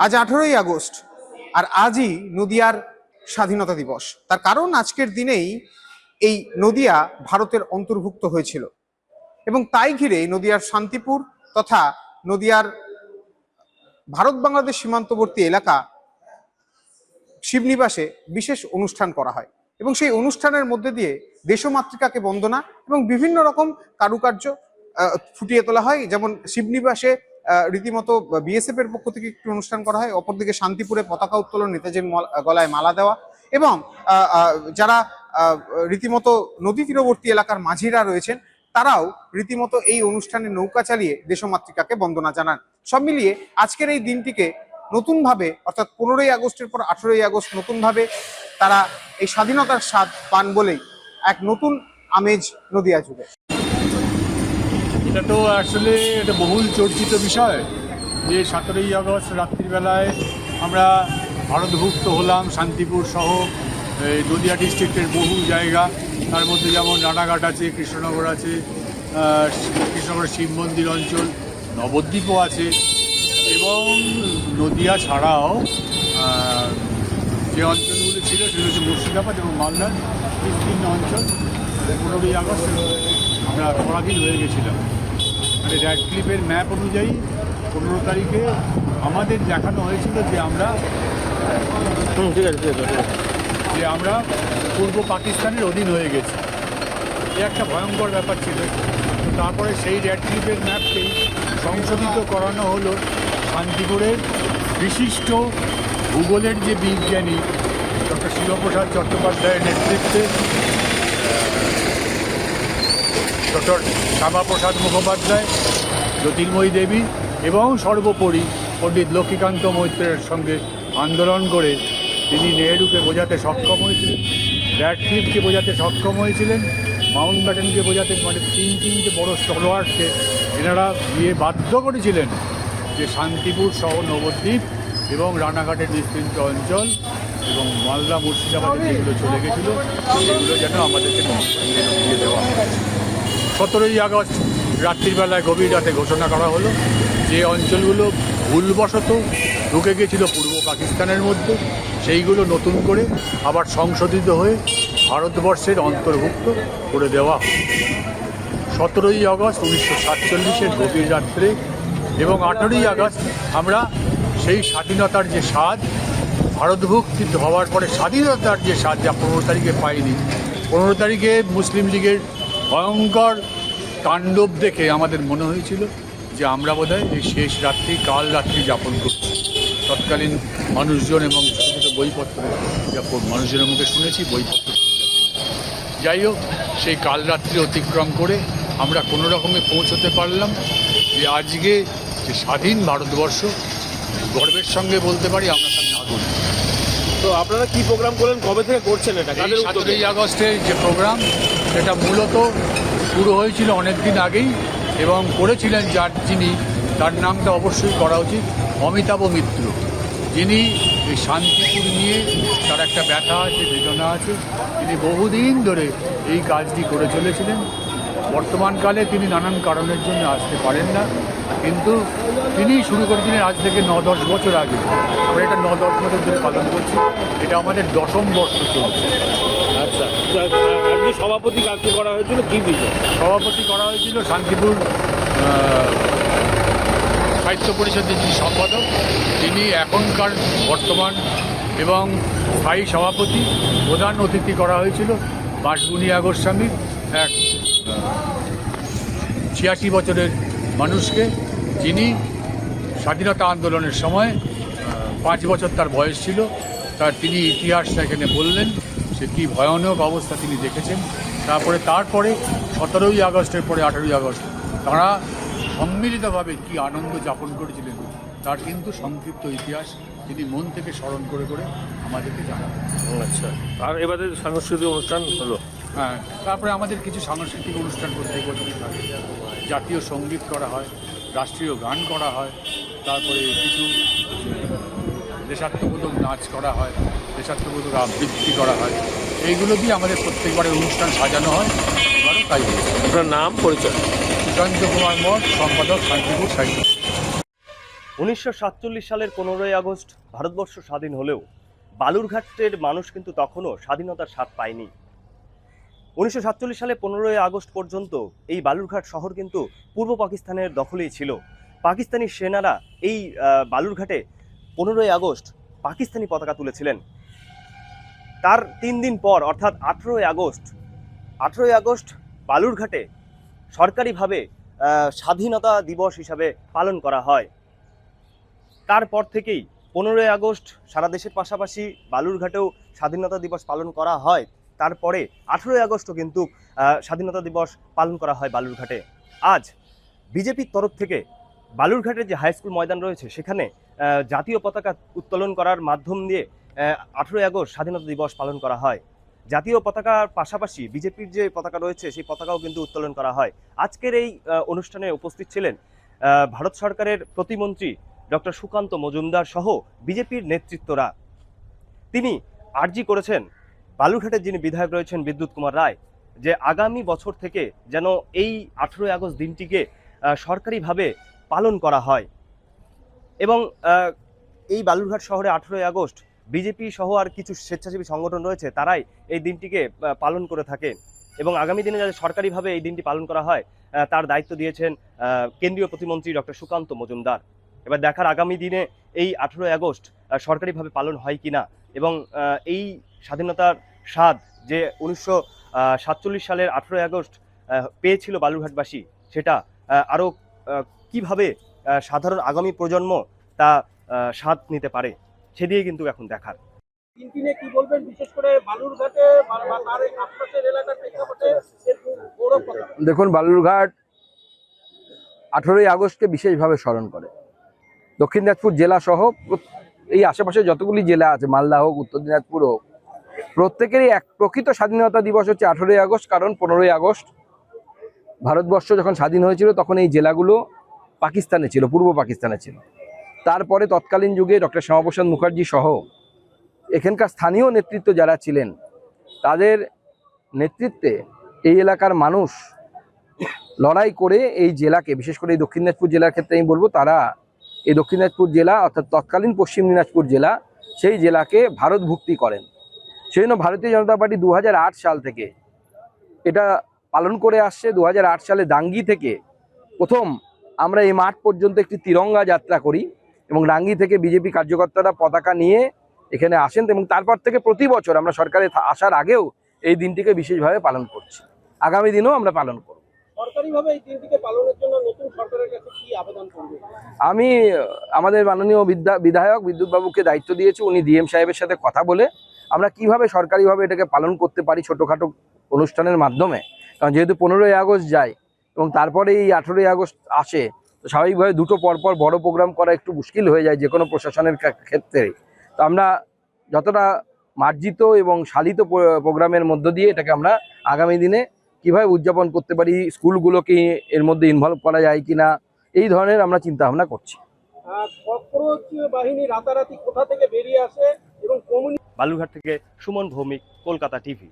আজ 18ই আগস্ট, আর আজই নদিয়ার স্বাধীনতা দিবস। তার কারণ আজকের দিনেই এই নদিয়া ভারতের অন্তর্ভুক্ত হয়েছিল এবং তাই ঘিরে নদিয়ার শান্তিপুর তথা নদিয়ার ভারত বাংলাদেশ সীমান্তবর্তী এলাকা শিবনিবাসে বিশেষ অনুষ্ঠান করা হয় এবং সেই অনুষ্ঠানের মধ্যে দিয়ে দেশমাতৃকাকে বন্দনা এবং বিভিন্ন রকম কারুকার্য ফুটিয়ে তোলা হয়। যেমন শিবনিবাসে রীতিমতো বিএসএফ এর পক্ষ থেকে একটি অনুষ্ঠান করা হয়, অপরদিকে শান্তিপুরে পতাকা উত্তোলন, নেতাজির গলায় মালা দেওয়া এবং যারা রীতিমতো নদী তীরবর্তী এলাকার মাঝিরা রয়েছেন তারাও রীতিমতো এই অনুষ্ঠানে নৌকা চালিয়ে দেশমাতৃকাকে বন্দনা জানান। সব মিলিয়ে আজকের এই দিনটিকে নতুনভাবে, অর্থাৎ 15ই আগস্টের পর 18ই আগস্ট নতুনভাবে তারা এই স্বাধীনতার স্বাদ পান বলেই এক নতুন আমেজ নদিয়া জুড়ে। এটা তো আসলে একটা বহুল চর্চিত বিষয় যে 17ই আগস্ট রাত্রিবেলায় আমরা ভারতভুক্ত হলাম। শান্তিপুর সহ নদিয়া ডিস্ট্রিক্টের বহু জায়গা, তার মধ্যে যেমন রানাঘাট আছে, কৃষ্ণনগর আছে, কৃষ্ণনগরের শিব মন্দির অঞ্চল, নবদ্বীপও আছে এবং নদিয়া ছাড়াও যে অঞ্চলগুলো ছিল সেগুলো হচ্ছে মুর্শিদাবাদ এবং মালদার বিস্তীর্ণ অঞ্চল। 15ই আগস্ট আমরা পরাধীন হয়ে গেছিলাম। মানে র্যাডক্লিফের ম্যাপ অনুযায়ী 15 তারিখে আমাদের দেখানো হয়েছিল যে আমরা পূর্ব পাকিস্তানের অধীন হয়ে গেছি। এ একটা ভয়ঙ্কর ব্যাপার ছিল। তো তারপরে সেই র্যাডক্লিফের ম্যাপকেই সংশোধিত করানো হলো শান্তিপুরের বিশিষ্ট ভূগোলের যে বিজ্ঞানী ডক্টর শিবপ্রসাদ চট্টোপাধ্যায়ের নেতৃত্বে, ডক্টর শ্যামাপ্রসাদ মুখোপাধ্যায়, জ্যোতির্ময়ী দেবী এবং সর্বোপরি পণ্ডিত লক্ষ্মীকান্ত মৈত্রের সঙ্গে আন্দোলন করে তিনি নেহেরুকে বোঝাতে সক্ষম হয়েছিলেন, র্যাডক্লিফকে বোঝাতে সক্ষম হয়েছিলেন, মাউন্ট ব্যাটেনকে বোঝাতে, মানে তিনটে বড় স্টলওয়ার্ডকে এনারা গিয়ে বাধ্য করেছিলেন যে শান্তিপুর সহ নবদ্বীপ এবং রানাঘাটের বিস্তৃত অঞ্চল এবং মালদা মুর্শিদাবাদে যেগুলো চলে গেছিল সেগুলো যেন আমাদেরকে দিয়ে দেওয়া হয়। 17ই আগস্ট রাত্রিবেলায় গভীর রাতে ঘোষণা করা হলো যে অঞ্চলগুলো ভুলবশত ঢুকে গিয়েছিল পূর্ব পাকিস্তানের মধ্যে, সেইগুলো নতুন করে আবার সংশোধিত হয়ে ভারতবর্ষের অন্তর্ভুক্ত করে দেওয়া হয়। 17ই আগস্ট 1947-এর গভীর রাত্রে এবং 18ই আগস্ট আমরা সেই স্বাধীনতার যে স্বাদ, ভারতভুক্তি হওয়ার পরে স্বাধীনতার যে স্বাদ যা 15 তারিখে পাইনি, 15 তারিখে মুসলিম লীগের ভয়ঙ্কর তাণ্ডব দেখে আমাদের মনে হয়েছিল যে আমরা বোধহয় এই শেষ রাত্রি, কাল রাত্রি যাপন করছি। তৎকালীন মানুষজন এবং ছোটো ছোটো বইপত্র মানুষজনের মুখে শুনেছি, বইপত্র। যাই হোক, সেই কাল রাত্রি অতিক্রম করে আমরা কোনো রকমে পৌঁছতে পারলাম যে আজকে যে স্বাধীন ভারতবর্ষ, গর্বের সঙ্গে বলতে পারি আমরা তার নাগরিক। তো আপনারা কি প্রোগ্রাম করলেন, কবে থেকে করছেন এটা? 17ই আগস্টের যে প্রোগ্রাম সেটা মূলত শুরু হয়েছিল অনেক দিন আগেই এবং করেছিলেন যিনি, তার নামটা অবশ্যই করা উচিত, অমিতাভ মিত্র, যিনি এই শান্তিপুর নিয়ে তার একটা ব্যথা আছে, বেদনা আছে। তিনি বহুদিন ধরে এই কাজটি করে চলেছিলেন। বর্তমানকালে তিনি নানান কারণের জন্য আসতে পারেন না, কিন্তু তিনি শুরু করেছিলেন আজ থেকে 9-10 বছর আগে। আমরা এটা 9-10 বছর ধরে পালন করছি। এটা আমাদের 10ম বর্ষ চলছে। আচ্ছা, আজকে সভাপতি কাজকে করা হয়েছিল কি বিষয়? সভাপতি করা হয়েছিল শান্তিপুর সাহিত্য পরিষদের যিনি সম্পাদক, তিনি এখনকার বর্তমান এবং স্থায়ী সভাপতি। প্রধান অতিথি করা হয়েছিল বাসবুনিয়া গোস্বামীর, এক 86 বছরের মানুষকে, যিনি স্বাধীনতা আন্দোলনের সময় 5 বছর তার বয়স ছিল, তিনি ইতিহাসটা এখানে বললেন, সে কী ভয়ানক অবস্থা তিনি দেখেছেন। তারপরে 17ই আগস্টের পরে 18ই আগস্ট তারা সম্মিলিতভাবে কী আনন্দ যাপন করেছিলেন তার কিন্তু সংক্ষিপ্ত ইতিহাস তিনি মন থেকে স্মরণ করে করে আমাদেরকে জানাবেন। আচ্ছা, আর এবারে সাংস্কৃতিক অনুষ্ঠান হলো? হ্যাঁ, তারপরে আমাদের কিছু সাংস্কৃতিক অনুষ্ঠান প্রত্যেক বছরই থাকে। জাতীয় সঙ্গীত করা হয়, রাষ্ট্রীয় গান করা হয়, তারপরে কিছু দেশাত্মবোধক নাচ করা হয়, দেশাত্মবোধক আবৃত্তি করা হয়। এইগুলো দিয়ে আমাদের প্রত্যেকবারের অনুষ্ঠান সাজানো হয়। এবারও তাই হয়েছে। আপনার নাম, পরিচয়? সুশান্ত কুমার মঠ, সম্পাদক, শান্তিপুর সাহিত্য। 1947 সালের 15ই আগস্ট ভারতবর্ষ স্বাধীন হলেও বালুরঘাটের মানুষ কিন্তু তখনও স্বাধীনতার স্বাদ পায়নি। 1947 সালে 15ই আগস্ট পর্যন্ত এই বালুরঘাট শহর কিন্তু পূর্ব পাকিস্তানের দখলেই ছিল। পাকিস্তানি সেনারা এই বালুরঘাটে 15ই আগস্ট পাকিস্তানি পতাকা তুলেছিলেন। তার 3 দিন পর অর্থাৎ 18ই আগস্ট বালুরঘাটে সরকারিভাবে স্বাধীনতা দিবস হিসাবে পালন করা হয়। তারপর থেকেই 15ই আগস্ট সারা দেশের পাশাপাশি বালুরঘাটেও স্বাধীনতা দিবস পালন করা হয়। তারপরে 18ই আগস্টও কিন্তু স্বাধীনতা দিবস পালন করা হয় বালুরঘাটে। আজ বিজেপির তরফ থেকে বালুরঘাটের যে হাই স্কুল ময়দান রয়েছে সেখানে জাতীয় পতাকা উত্তোলন করার মাধ্যম দিয়ে 18ই আগস্ট স্বাধীনতা দিবস পালন করা হয়। জাতীয় পতাকার পাশাপাশি বিজেপির যে পতাকা রয়েছে সেই পতাকাও কিন্তু উত্তোলন করা হয়। আজকের এই অনুষ্ঠানে উপস্থিত ছিলেন ভারত সরকারের প্রতিমন্ত্রী ডক্টর সুকান্ত মজুমদার সহ বিজেপির নেতৃত্বরা। তিনি আর্জি করেছেন বালুরঘাটের যিনি বিধায়ক রয়েছেন বিদ্যুৎ কুমার রায়, যে আগামী বছর থেকে যেন এই 18ই আগস্ট দিনটিকে সরকারিভাবে পালন করা হয় এবং এই বালুরঘাট শহরে 18ই আগস্ট বিজেপি সহ আর কিছু স্বেচ্ছাসেবী সংগঠন রয়েছে, তারাই এই দিনটিকে পালন করে থাকে এবং আগামী দিনে যাতে সরকারিভাবে এই দিনটি পালন করা হয় তার দায়িত্ব দিয়েছেন কেন্দ্রীয় প্রতিমন্ত্রী ডক্টর সুকান্ত মজুমদার। এবার দেখার আগামী দিনে এই 18ই আগস্ট সরকারিভাবে পালন হয় কিনা এবং এই স্বাধীনতার স্বাদ যে 1947 সালের 18ই আগস্ট পেয়েছিল বালুরঘাটবাসী, সেটা আরও কিভাবে সাধারণ আগামী প্রজন্ম তা স্বাদ নিতে পারে সেদিকে কিন্তু এখন দেখার। দিনটি নিয়ে কি বলবেন, বিশেষ করে বালুরঘাটে বা তার এই আশপাশের এলাকার প্রেক্ষাপটে এর গৌরব কথা? দেখুন, বালুরঘাট 18ই আগস্টকে বিশেষভাবে স্মরণ করে। দক্ষিণ দিনাজপুর জেলা সহ এই আশেপাশে যতগুলি জেলা আছে, মালদা হোক, উত্তর দিনাজপুর হোক, প্রত্যেকেরই এক প্রকৃত স্বাধীনতা দিবস হচ্ছে 18ই আগস্ট। কারণ 15ই আগস্ট ভারতবর্ষ যখন স্বাধীন হয়েছিল তখন এই জেলাগুলো পাকিস্তানে ছিল, পূর্ব পাকিস্তানে ছিল। তারপরে তৎকালীন যুগে ডক্টর শ্যামাপ্রসাদ মুখার্জি সহ এখানকার স্থানীয় নেতৃত্ব যারা ছিলেন তাদের নেতৃত্বে এই এলাকার মানুষ লড়াই করে এই জেলাকে, বিশেষ করে এই দক্ষিণ দিনাজপুর জেলার ক্ষেত্রে আমি বলবো, তারা এই দক্ষিণ দিনাজপুর জেলা অর্থাৎ তৎকালীন পশ্চিম দিনাজপুর জেলা, সেই জেলাকে ভারতভুক্তি করেন। সেই জন্য ভারতীয় জনতা পার্টি 2008 সাল থেকে এটা পালন করে আসছে। 2008 সালে ডাঙ্গি থেকে প্রথম আমরা এই মাঠ পর্যন্ত একটি তিরঙ্গা যাত্রা করি এবং ডাঙ্গি থেকে বিজেপি কার্যকর্তারা পতাকা নিয়ে এখানে আসেন এবং তারপর থেকে প্রতি বছর আমরা সরকারে আসার আগেও এই দিনটিকে বিশেষভাবে পালন করছি। আগামী দিনেও আমরা পালন করব। সরকারিভাবে এই দিনটিকে পালনের জন্য নতুন সরকারের কাছে কি আবেদন করবেন? আমি আমাদের মাননীয় বিধায়ক বিদ্যুৎবাবুকে দায়িত্ব দিয়েছি। উনি ডিএম সাহেবের সাথে কথা বলে আমরা কিভাবে সরকারিভাবে এটাকে পালন করতে পারি ছোটোখাটো অনুষ্ঠানের মাধ্যমে। কারণ যেহেতু 15ই আগস্ট যায় এবং তারপরে এই 18ই আগস্ট আসে, তো স্বাভাবিকভাবে দুটো পরপর বড় প্রোগ্রাম করা একটু মুশকিল হয়ে যায় যে কোনো প্রশাসনের ক্ষেত্রে। তো আমরা যতটা মার্জিত এবং শালিত প্রোগ্রামের মধ্য দিয়ে এটাকে আমরা আগামী দিনে কিভাবে উদযাপন করতে পারি, স্কুলগুলোকে এর মধ্যে ইনভলভ করা যায় কিনা, এই ধরনের আমরা চিন্তা ভাবনা করছি। ককরোচ বাহিনী রাতারাতি কোথা থেকে বেরিয়ে আসে এবং বালুরঘাট থেকে সুমন ভৌমিক, কলকাতা টিভি।